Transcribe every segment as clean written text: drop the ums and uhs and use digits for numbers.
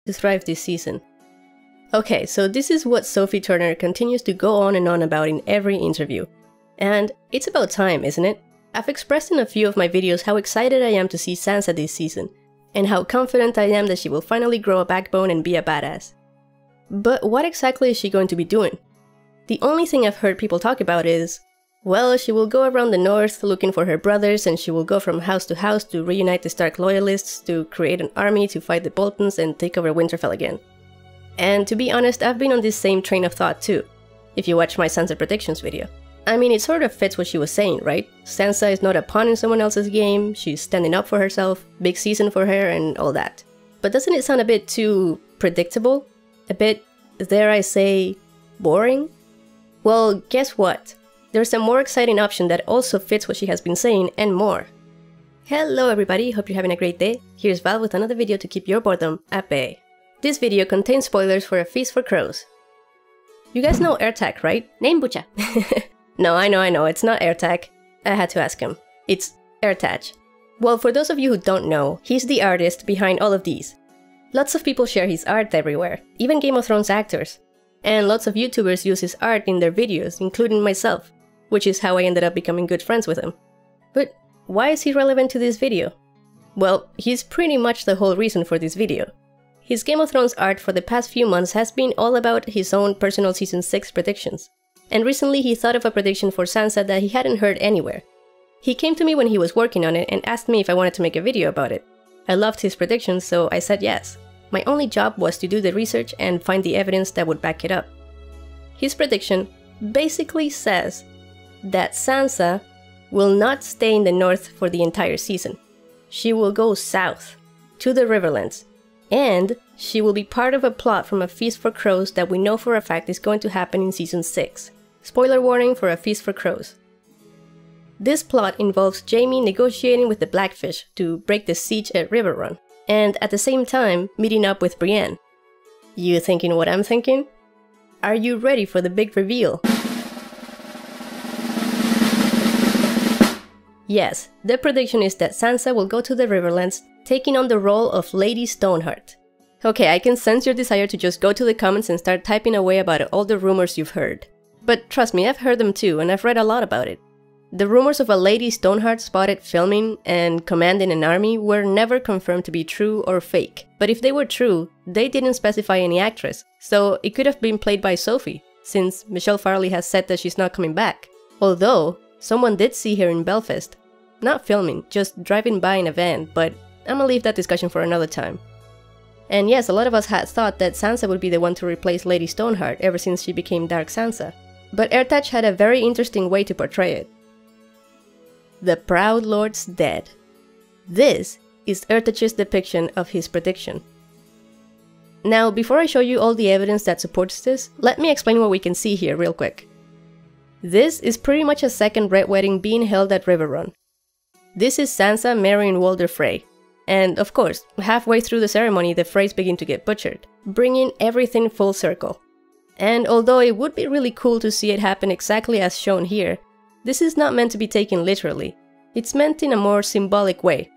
to thrive this season. Okay, so this is what Sophie Turner continues to go on and on about in every interview. And it's about time, isn't it? I've expressed in a few of my videos how excited I am to see Sansa this season, and how confident I am that she will finally grow a backbone and be a badass. But what exactly is she going to be doing? The only thing I've heard people talk about is, well, she will go around the north looking for her brothers, and she will go from house to house to reunite the Stark loyalists, to create an army to fight the Boltons and take over Winterfell again. And to be honest, I've been on this same train of thought too, if you watch my Sansa predictions video. I mean, it sort of fits what she was saying, right? Sansa is not a pawn in someone else's game, she's standing up for herself, big season for her and all that. But doesn't it sound a bit too predictable? A bit, dare I say, boring? Well, guess what? There's a more exciting option that also fits what she has been saying and more. Hello everybody, hope you're having a great day. Here's Val with another video to keep your boredom at bay. This video contains spoilers for A Feast for Crows. You guys know Airtag, right? Name Bucha. No, I know, it's not Airtag. I had to ask him. It's Airtag. Well, for those of you who don't know, he's the artist behind all of these. Lots of people share his art everywhere, even Game of Thrones actors. And lots of YouTubers use his art in their videos, including myself, which is how I ended up becoming good friends with him. But why is he relevant to this video? Well, he's pretty much the whole reason for this video. His Game of Thrones art for the past few months has been all about his own personal Season 6 predictions. And recently he thought of a prediction for Sansa that he hadn't heard anywhere. He came to me when he was working on it and asked me if I wanted to make a video about it. I loved his predictions, so I said yes. My only job was to do the research and find the evidence that would back it up. His prediction basically says that Sansa will not stay in the north for the entire season. She will go south, to the Riverlands, and she will be part of a plot from A Feast for Crows that we know for a fact is going to happen in Season 6. Spoiler warning for A Feast for Crows. This plot involves Jaime negotiating with the Blackfish to break the siege at Riverrun, and at the same time meeting up with Brienne. You thinking what I'm thinking? Are you ready for the big reveal? Yes, the prediction is that Sansa will go to the Riverlands, taking on the role of Lady Stoneheart. Okay, I can sense your desire to just go to the comments and start typing away about all the rumors you've heard. But trust me, I've heard them too, and I've read a lot about it. The rumors of a Lady Stoneheart spotted filming and commanding an army were never confirmed to be true or fake. But if they were true, they didn't specify any actress, so it could have been played by Sophie, since Michelle Farley has said that she's not coming back. Although, someone did see her in Belfast. Not filming, just driving by in a van, but I'm gonna leave that discussion for another time. And yes, a lot of us had thought that Sansa would be the one to replace Lady Stoneheart ever since she became Dark Sansa. But Airtag had a very interesting way to portray it. The Proud Lord's dead. This is Airtag's depiction of his prediction. Now, before I show you all the evidence that supports this, let me explain what we can see here real quick. This is pretty much a second Red Wedding being held at Riverrun. This is Sansa marrying Walder Frey. And of course, halfway through the ceremony the Freys begin to get butchered, bringing everything full circle. And although it would be really cool to see it happen exactly as shown here, this is not meant to be taken literally. It's meant in a more symbolic way.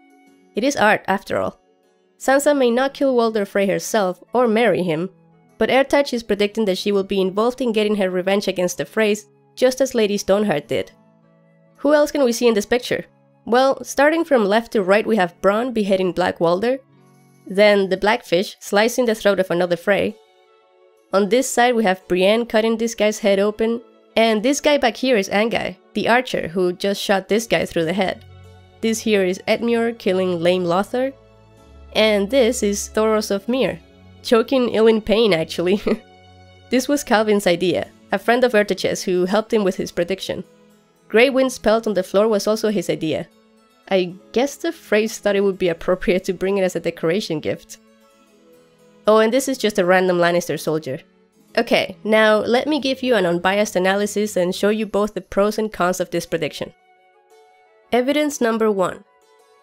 It is art after all. Sansa may not kill Walder Frey herself or marry him, but Airtag is predicting that she will be involved in getting her revenge against the Freys, just as Lady Stoneheart did. Who else can we see in this picture? Well, starting from left to right we have Bronn beheading Black Walder, then the Blackfish slicing the throat of another Frey. On this side we have Brienne cutting this guy's head open, and this guy back here is Anguy, the archer who just shot this guy through the head. This here is Edmure killing lame Lothar, and this is Thoros of Myr, choking ill in pain actually. This was Calvin's idea, a friend of Airtag's who helped him with his prediction. Grey Wind's pelt on the floor was also his idea. I guess the Freys thought it would be appropriate to bring it as a decoration gift. Oh, and this is just a random Lannister soldier. Okay, now let me give you an unbiased analysis and show you both the pros and cons of this prediction. Evidence number 1.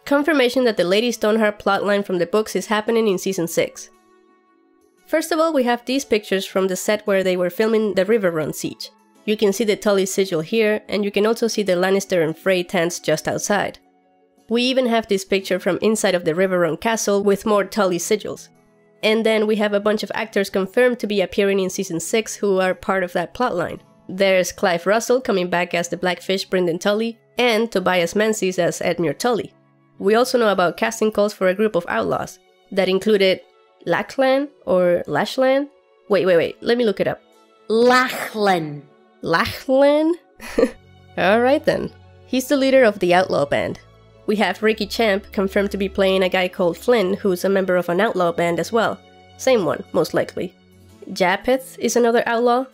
Confirmation that the Lady Stoneheart plotline from the books is happening in Season 6. First of all, we have these pictures from the set where they were filming the Riverrun siege. You can see the Tully sigil here, and you can also see the Lannister and Frey tents just outside. We even have this picture from inside of the Riverrun castle with more Tully sigils. And then we have a bunch of actors confirmed to be appearing in Season 6 who are part of that plotline. There's Clive Russell coming back as the Blackfish Brynden Tully, and Tobias Menzies as Edmure Tully. We also know about casting calls for a group of outlaws that included Lachlan or Lashlan? Wait, let me look it up. Lachlan. Lachlan? Alright then. He's the leader of the outlaw band. We have Ricky Champ confirmed to be playing a guy called Flynn, who's a member of an outlaw band as well. Same one, most likely. Japheth is another outlaw.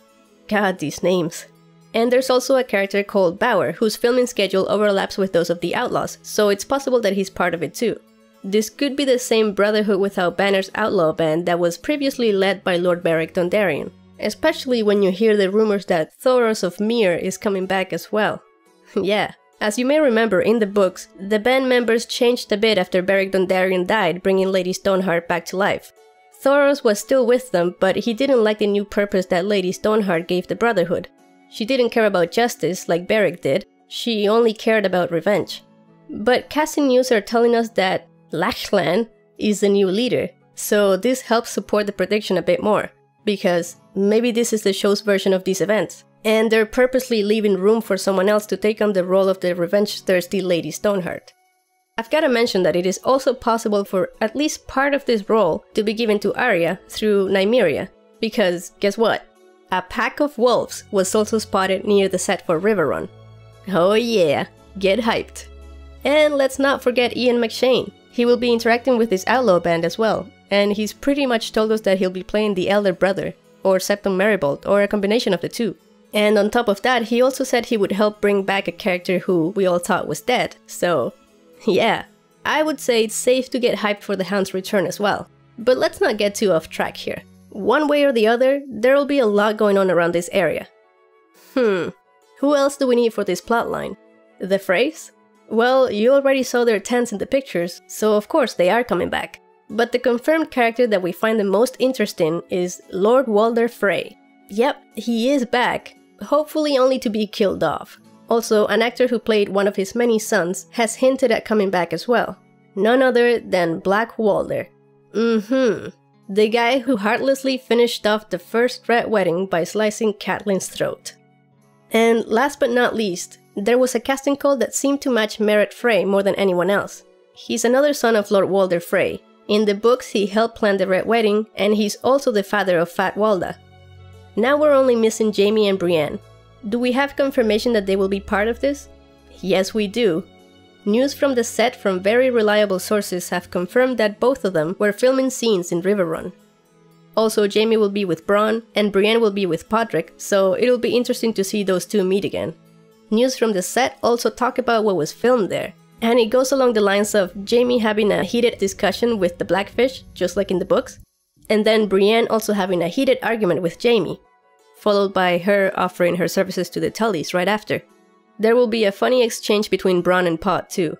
God, these names. And there's also a character called Bauer, whose filming schedule overlaps with those of the Outlaws, so it's possible that he's part of it too. This could be the same Brotherhood Without Banners outlaw band that was previously led by Lord Beric Dondarrion, especially when you hear the rumors that Thoros of Myr is coming back as well. Yeah, as you may remember in the books, the band members changed a bit after Beric Dondarrion died, bringing Lady Stoneheart back to life. Thoros was still with them, but he didn't like the new purpose that Lady Stoneheart gave the Brotherhood. She didn't care about justice like Beric did, she only cared about revenge. But casting news are telling us that Lachlan is the new leader, so this helps support the prediction a bit more, because maybe this is the show's version of these events, and they're purposely leaving room for someone else to take on the role of the revenge-thirsty Lady Stoneheart. I've gotta mention that it is also possible for at least part of this role to be given to Arya through Nymeria, because guess what? A pack of wolves was also spotted near the set for Riverrun. Oh yeah, get hyped. And let's not forget Ian McShane. He will be interacting with this outlaw band as well, and he's pretty much told us that he'll be playing the elder brother, or Septon Merrybolt, or a combination of the two. And on top of that, he also said he would help bring back a character who we all thought was dead, so yeah, I would say it's safe to get hyped for the Hound's return as well. But let's not get too off track here. One way or the other, there'll be a lot going on around this area. Who else do we need for this plotline? The Freys? Well, you already saw their tents in the pictures, so of course they are coming back. But the confirmed character that we find the most interesting is Lord Walder Frey. Yep, he is back, hopefully only to be killed off. Also, an actor who played one of his many sons has hinted at coming back as well. None other than Black Walder. The guy who heartlessly finished off the first Red Wedding by slicing Catelyn's throat. And last but not least, there was a casting call that seemed to match Merrett Frey more than anyone else. He's another son of Lord Walder Frey. In the books, he helped plan the Red Wedding, and he's also the father of Fat Walda. Now we're only missing Jaime and Brienne. Do we have confirmation that they will be part of this? Yes, we do. News from the set from very reliable sources have confirmed that both of them were filming scenes in Riverrun. Also, Jaime will be with Bronn, and Brienne will be with Podrick, so it'll be interesting to see those two meet again. News from the set also talk about what was filmed there, and it goes along the lines of Jaime having a heated discussion with the Blackfish, just like in the books, and then Brienne also having a heated argument with Jaime, followed by her offering her services to the Tullys right after. There will be a funny exchange between Bronn and Pod too.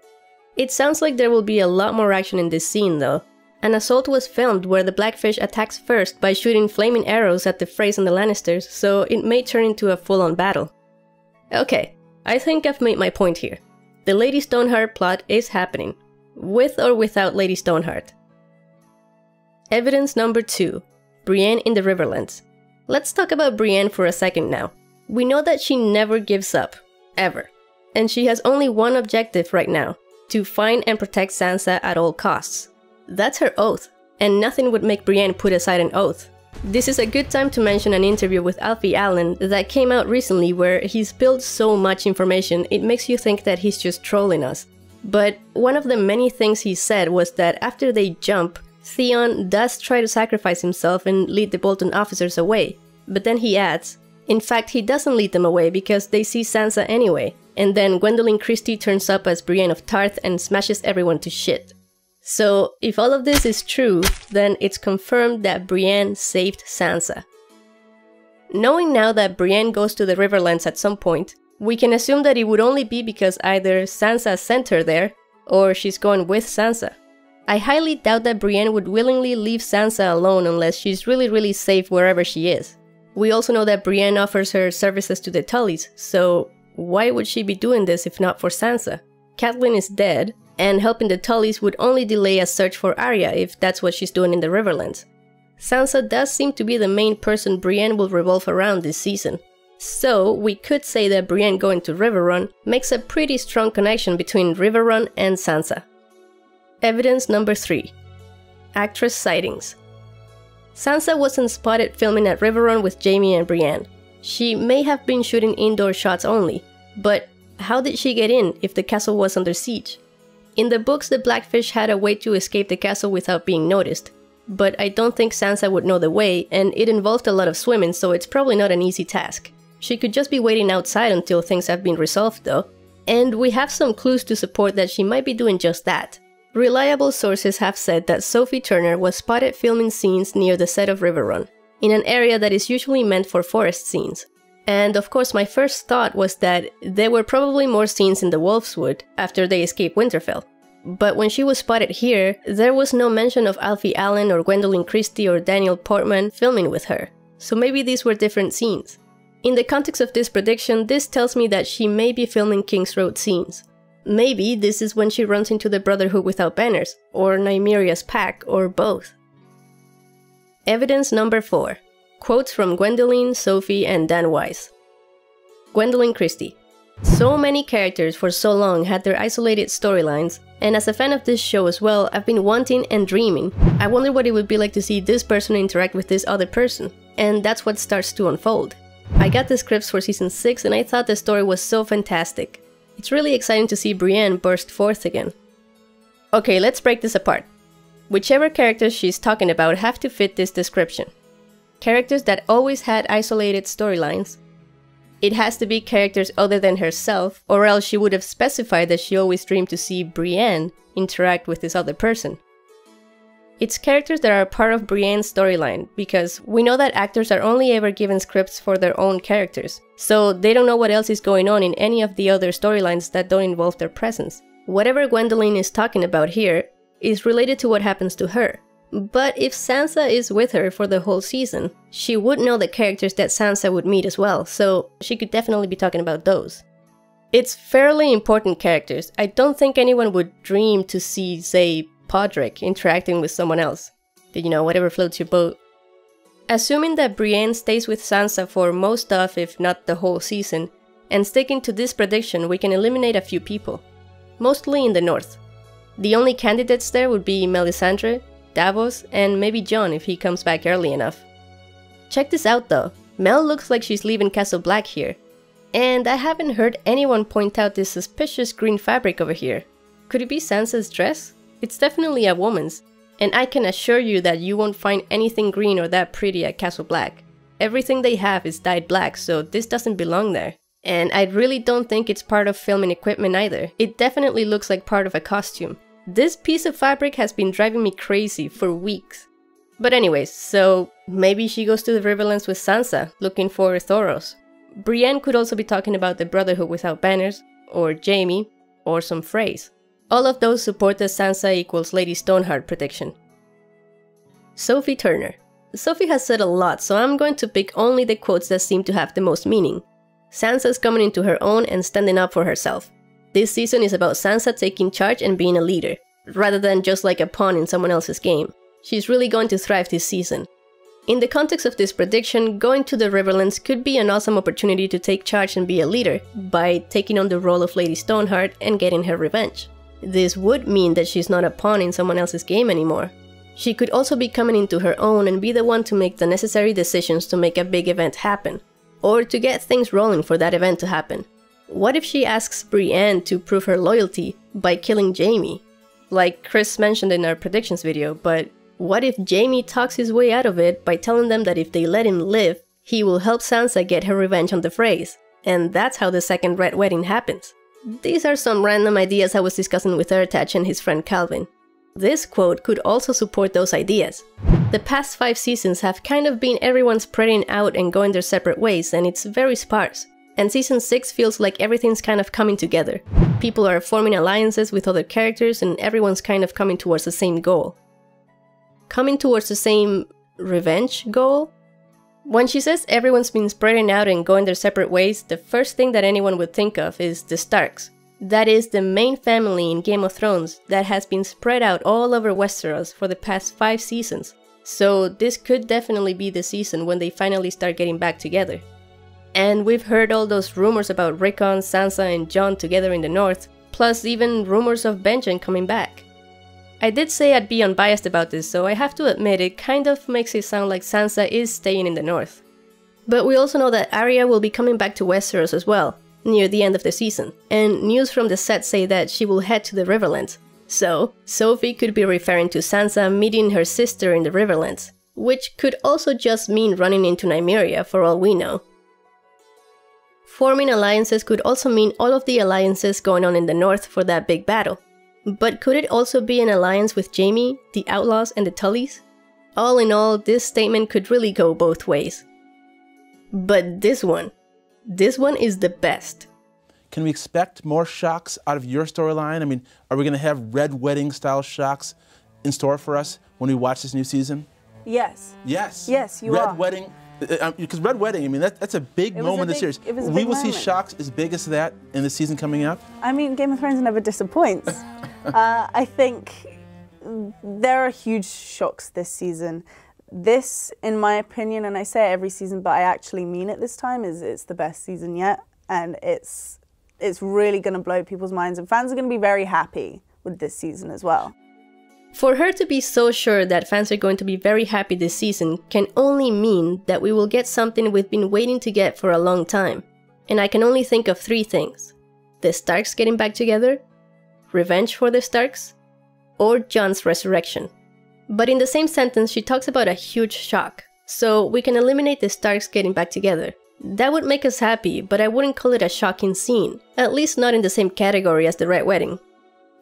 It sounds like there will be a lot more action in this scene though. An assault was filmed where the Blackfish attacks first by shooting flaming arrows at the Freys and the Lannisters, so it may turn into a full-on battle. Okay, I think I've made my point here. The Lady Stoneheart plot is happening, with or without Lady Stoneheart. Evidence number 2. Brienne in the Riverlands. Let's talk about Brienne for a second now. We know that she never gives up. Ever. And she has only one objective right now, to find and protect Sansa at all costs. That's her oath, and nothing would make Brienne put aside an oath. This is a good time to mention an interview with Alfie Allen that came out recently where he spilled so much information it makes you think that he's just trolling us. But one of the many things he said was that after they jump, Theon does try to sacrifice himself and lead the Bolton officers away, but then he adds, in fact, he doesn't lead them away because they see Sansa anyway, and then Gwendolyn Christie turns up as Brienne of Tarth and smashes everyone to shit. So, if all of this is true, then it's confirmed that Brienne saved Sansa. Knowing now that Brienne goes to the Riverlands at some point, we can assume that it would only be because either Sansa sent her there, or she's going with Sansa. I highly doubt that Brienne would willingly leave Sansa alone unless she's really safe wherever she is. We also know that Brienne offers her services to the Tullys, so why would she be doing this if not for Sansa? Catelyn is dead, and helping the Tullys would only delay a search for Arya if that's what she's doing in the Riverlands. Sansa does seem to be the main person Brienne will revolve around this season. So, we could say that Brienne going to Riverrun makes a pretty strong connection between Riverrun and Sansa. Evidence number 3. Actress sightings. Sansa wasn't spotted filming at Riverrun with Jaime and Brienne. She may have been shooting indoor shots only, but how did she get in if the castle was under siege? In the books, the Blackfish had a way to escape the castle without being noticed, but I don't think Sansa would know the way, and it involved a lot of swimming, so it's probably not an easy task. She could just be waiting outside until things have been resolved though, and we have some clues to support that she might be doing just that. Reliable sources have said that Sophie Turner was spotted filming scenes near the set of Riverrun, in an area that is usually meant for forest scenes. And of course my first thought was that there were probably more scenes in the Wolfswood after they escaped Winterfell. But when she was spotted here, there was no mention of Alfie Allen or Gwendolyn Christie or Daniel Portman filming with her, so maybe these were different scenes. In the context of this prediction, this tells me that she may be filming King's Road scenes. Maybe this is when she runs into the Brotherhood Without Banners, or Nymeria's pack, or both. Evidence number 4. Quotes from Gwendolyn, Sophie, and Dan Wise. Gwendolyn Christie. So many characters for so long had their isolated storylines, and as a fan of this show as well, I've been wanting and dreaming. I wonder what it would be like to see this person interact with this other person, and that's what starts to unfold. I got the scripts for season 6 and I thought the story was so fantastic. It's really exciting to see Brienne burst forth again. Okay, let's break this apart. Whichever characters she's talking about have to fit this description. Characters that always had isolated storylines. It has to be characters other than herself, or else she would have specified that she always dreamed to see Brienne interact with this other person. It's characters that are part of Brienne's storyline, because we know that actors are only ever given scripts for their own characters, so they don't know what else is going on in any of the other storylines that don't involve their presence. Whatever Gwendolyn is talking about here is related to what happens to her. But if Sansa is with her for the whole season, she would know the characters that Sansa would meet as well, so she could definitely be talking about those. It's fairly important characters. I don't think anyone would dream to see, say, Podrick interacting with someone else. You know, whatever floats your boat. Assuming that Brienne stays with Sansa for most of, if not the whole season, and sticking to this prediction, we can eliminate a few people. Mostly in the north. The only candidates there would be Melisandre, Davos, and maybe Jon if he comes back early enough. Check this out though, Mel looks like she's leaving Castle Black here. And I haven't heard anyone point out this suspicious green fabric over here. Could it be Sansa's dress? It's definitely a woman's, and I can assure you that you won't find anything green or that pretty at Castle Black. Everything they have is dyed black, so this doesn't belong there. And I really don't think it's part of filming equipment either. It definitely looks like part of a costume. This piece of fabric has been driving me crazy for weeks. But anyways, so maybe she goes to the Riverlands with Sansa, looking for Thoros. Brienne could also be talking about the Brotherhood Without Banners, or Jaime, or some Freys. All of those support the Sansa equals Lady Stoneheart prediction. Sophie Turner. Sophie has said a lot, so I'm going to pick only the quotes that seem to have the most meaning. Sansa's coming into her own and standing up for herself. This season is about Sansa taking charge and being a leader, rather than just like a pawn in someone else's game. She's really going to thrive this season. In the context of this prediction, going to the Riverlands could be an awesome opportunity to take charge and be a leader, by taking on the role of Lady Stoneheart and getting her revenge. This would mean that she's not a pawn in someone else's game anymore. She could also be coming into her own and be the one to make the necessary decisions to make a big event happen, or to get things rolling for that event to happen. What if she asks Brienne to prove her loyalty by killing Jaime? Like Chris mentioned in our predictions video, but what if Jaime talks his way out of it by telling them that if they let him live, he will help Sansa get her revenge on the Freys, and that's how the second Red Wedding happens. These are some random ideas I was discussing with Ertach and his friend Calvin. This quote could also support those ideas. The past 5 seasons have kind of been everyone spreading out and going their separate ways, and it's very sparse. And season 6 feels like everything's kind of coming together. People are forming alliances with other characters and everyone's kind of coming towards the same goal. Coming towards the same revenge goal? When she says everyone's been spreading out and going their separate ways, the first thing that anyone would think of is the Starks. That is the main family in Game of Thrones that has been spread out all over Westeros for the past 5 seasons. So this could definitely be the season when they finally start getting back together. And we've heard all those rumors about Rickon, Sansa, and Jon together in the north, plus even rumors of Benjen coming back. I did say I'd be unbiased about this, so I have to admit it kind of makes it sound like Sansa is staying in the north. But we also know that Arya will be coming back to Westeros as well, near the end of the season, and news from the set say that she will head to the Riverlands. So, Sophie could be referring to Sansa meeting her sister in the Riverlands, which could also just mean running into Nymeria for all we know. Forming alliances could also mean all of the alliances going on in the north for that big battle. But could it also be an alliance with Jaime, the Outlaws, and the Tullys? All in all, this statement could really go both ways. But this one is the best. Can we expect more shocks out of your storyline? I mean, are we going to have Red Wedding style shocks in store for us when we watch this new season? Yes. Yes. Yes, you are. Red Wedding, because Red Wedding, I mean, that's a big moment in the series. We will see shocks as big as that in the season coming up. I mean, Game of Thrones never disappoints. I think there are huge shocks this season. This, in my opinion, and I say it every season, but I actually mean it this time, it's the best season yet, and it's really going to blow people's minds, and fans are going to be very happy with this season as well. For her to be so sure that fans are going to be very happy this season can only mean that we will get something we've been waiting to get for a long time. And I can only think of 3 things. The Starks getting back together, revenge for the Starks, or Jon's resurrection. But in the same sentence, she talks about a huge shock, so we can eliminate the Starks getting back together. That would make us happy, but I wouldn't call it a shocking scene, at least not in the same category as the Red Wedding.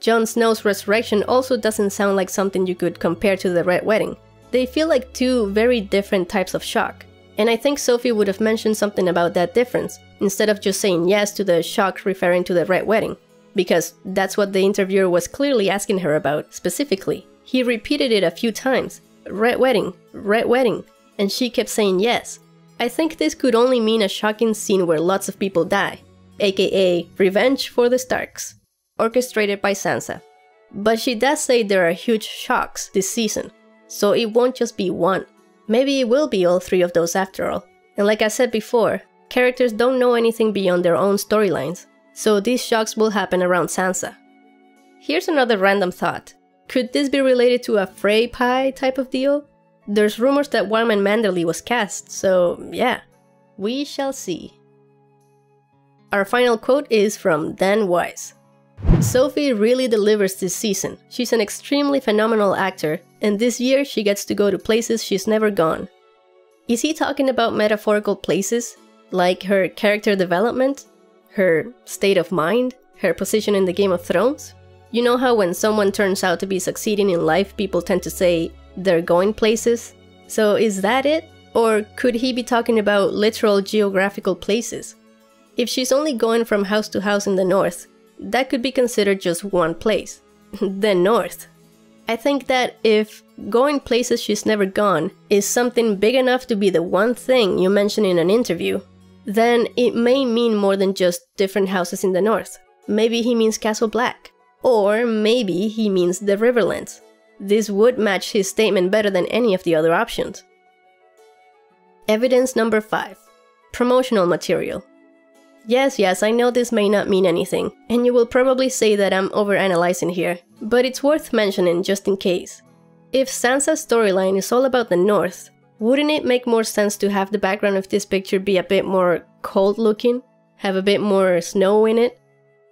Jon Snow's resurrection also doesn't sound like something you could compare to the Red Wedding. They feel like 2 very different types of shock, and I think Sophie would have mentioned something about that difference, instead of just saying yes to the shock referring to the Red Wedding, because that's what the interviewer was clearly asking her about, specifically. He repeated it a few times, Red Wedding, and she kept saying yes. I think this could only mean a shocking scene where lots of people die, aka revenge for the Starks, orchestrated by Sansa. But she does say there are huge shocks this season, so it won't just be one. Maybe it will be all 3 of those after all. And like I said before, characters don't know anything beyond their own storylines, so these shocks will happen around Sansa. Here's another random thought. Could this be related to a Frey pie type of deal? There's rumors that Wyman Manderly was cast, so yeah, we shall see. Our final quote is from Dan Wise. Sophie really delivers this season. She's an extremely phenomenal actor, and this year she gets to go to places she's never gone. Is he talking about metaphorical places? Like her character development? Her state of mind? Her position in the Game of Thrones? You know how when someone turns out to be succeeding in life, people tend to say they're going places? So is that it? Or could he be talking about literal geographical places? If she's only going from house to house in the north, that could be considered just one place. The north. I think that if going places she's never gone is something big enough to be the one thing you mention in an interview, then it may mean more than just different houses in the north. Maybe he means Castle Black. Or maybe he means the Riverlands. This would match his statement better than any of the other options. Evidence number 5. Promotional material. Yes, I know this may not mean anything, and you will probably say that I'm overanalyzing here, but it's worth mentioning just in case. If Sansa's storyline is all about the north, wouldn't it make more sense to have the background of this picture be a bit more cold looking? Have a bit more snow in it?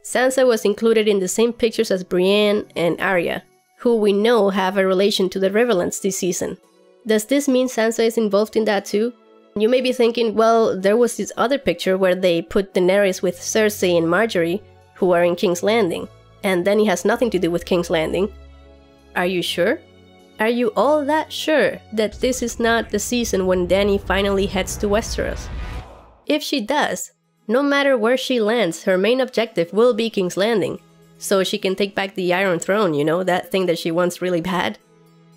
Sansa was included in the same pictures as Brienne and Arya, who we know have a relation to the Riverlands this season. Does this mean Sansa is involved in that too? You may be thinking, well, there was this other picture where they put Daenerys with Cersei and Marjorie, who are in King's Landing, and Dany has nothing to do with King's Landing. Are you sure? Are you all that sure that this is not the season when Dany finally heads to Westeros? If she does, no matter where she lands, her main objective will be King's Landing, so she can take back the Iron Throne, you know, that thing that she wants really bad.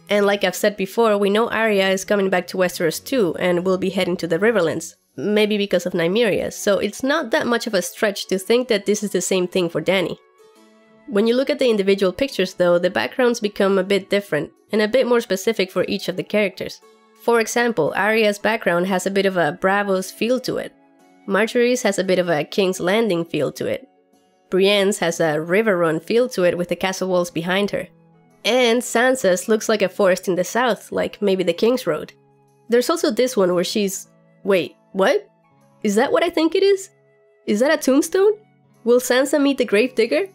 And like I've said before, we know Arya is coming back to Westeros too, and will be heading to the Riverlands, maybe because of Nymeria, so it's not that much of a stretch to think that this is the same thing for Dany. When you look at the individual pictures though, the backgrounds become a bit different, and a bit more specific for each of the characters. For example, Arya's background has a bit of a Bravos feel to it. Marjorie's has a bit of a King's Landing feel to it. Brienne's has a river run feel to it with the castle walls behind her. And Sansa's looks like a forest in the south, like maybe the King's Road. There's also this one where she's... Wait, what? Is that what I think it is? Is that a tombstone? Will Sansa meet the Gravedigger?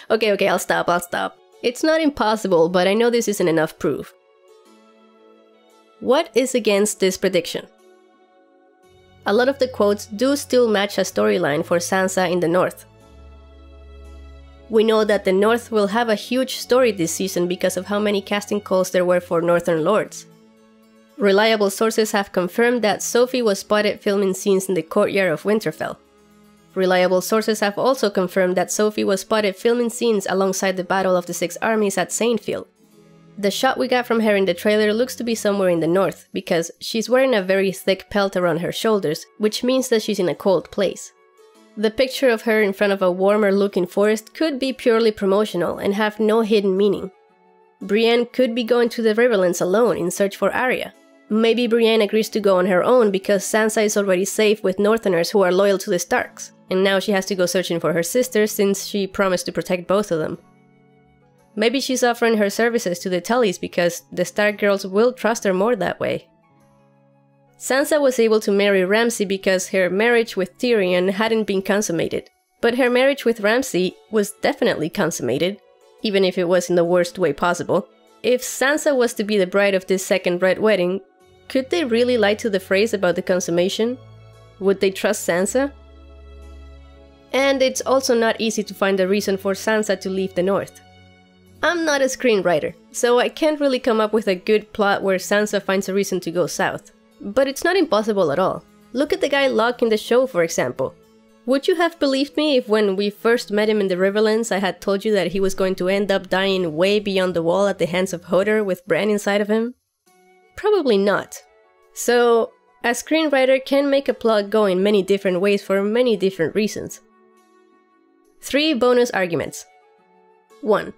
Okay, I'll stop. It's not impossible, but I know this isn't enough proof. What is against this prediction? A lot of the quotes do still match a storyline for Sansa in the North. We know that the North will have a huge story this season because of how many casting calls there were for Northern Lords. Reliable sources have confirmed that Sophie was spotted filming scenes in the courtyard of Winterfell. Reliable sources have also confirmed that Sophie was spotted filming scenes alongside the Battle of the Six Armies at Saintfield. The shot we got from her in the trailer looks to be somewhere in the north, because she's wearing a very thick pelt around her shoulders, which means that she's in a cold place. The picture of her in front of a warmer looking forest could be purely promotional and have no hidden meaning. Brienne could be going to the Riverlands alone in search for Arya. Maybe Brienne agrees to go on her own because Sansa is already safe with Northerners who are loyal to the Starks, and now she has to go searching for her sister since she promised to protect both of them. Maybe she's offering her services to the Tullys because the Stark girls will trust her more that way. Sansa was able to marry Ramsay because her marriage with Tyrion hadn't been consummated, but her marriage with Ramsay was definitely consummated, even if it was in the worst way possible. If Sansa was to be the bride of this second Red Wedding, could they really lie to the Freys about the consummation? Would they trust Sansa? And it's also not easy to find a reason for Sansa to leave the North. I'm not a screenwriter, so I can't really come up with a good plot where Sansa finds a reason to go south. But it's not impossible at all. Look at the guy Locke in the show, for example. Would you have believed me if when we first met him in the Riverlands I had told you that he was going to end up dying way beyond the wall at the hands of Hodor with Bran inside of him? Probably not. So, a screenwriter can make a plot go in many different ways for many different reasons. 3 bonus arguments. 1.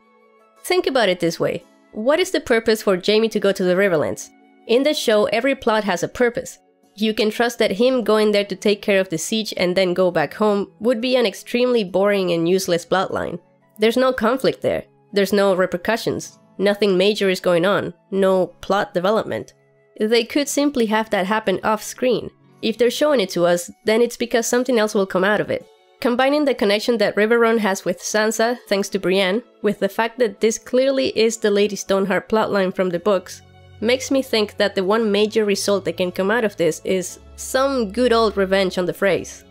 Think about it this way. What is the purpose for Jaime to go to the Riverlands? In the show, every plot has a purpose. You can trust that him going there to take care of the siege and then go back home would be an extremely boring and useless plotline. There's no conflict there. There's no repercussions. Nothing major is going on. No plot development. They could simply have that happen off-screen. If they're showing it to us, then it's because something else will come out of it. Combining the connection that Riverrun has with Sansa, thanks to Brienne, with the fact that this clearly is the Lady Stoneheart plotline from the books, makes me think that the one major result that can come out of this is some good old revenge on the Freys.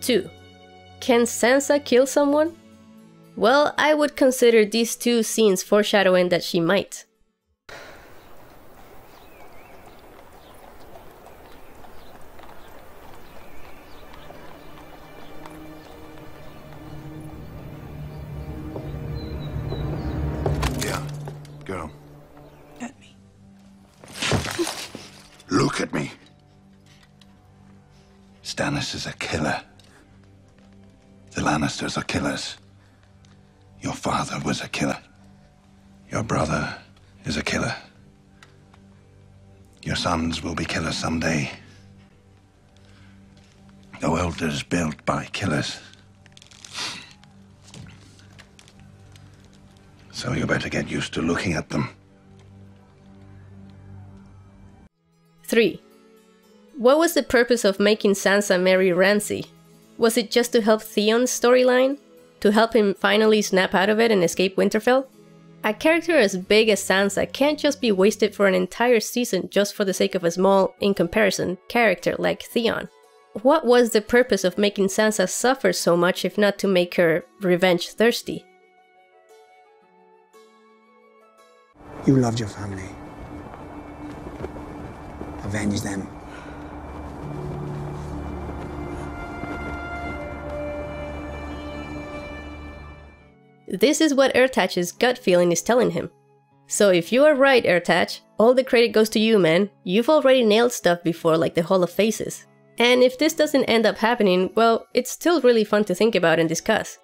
2. Can Sansa kill someone? Well, I would consider these 2 scenes foreshadowing that she might. Go. At me. Look at me. Stannis is a killer. The Lannisters are killers. Your father was a killer. Your brother is a killer. Your sons will be killers someday. The world is built by killers. So you better get used to looking at them. 3. What was the purpose of making Sansa marry Ramsay? Was it just to help Theon's storyline? To help him finally snap out of it and escape Winterfell? A character as big as Sansa can't just be wasted for an entire season just for the sake of a small, in comparison, character like Theon. What was the purpose of making Sansa suffer so much if not to make her revenge-thirsty? You loved your family. Avenge them. This is what Ertach's gut feeling is telling him. So if you are right, Ertach, all the credit goes to you, man. You've already nailed stuff before, like the Hall of Faces. And if this doesn't end up happening, well, it's still really fun to think about and discuss.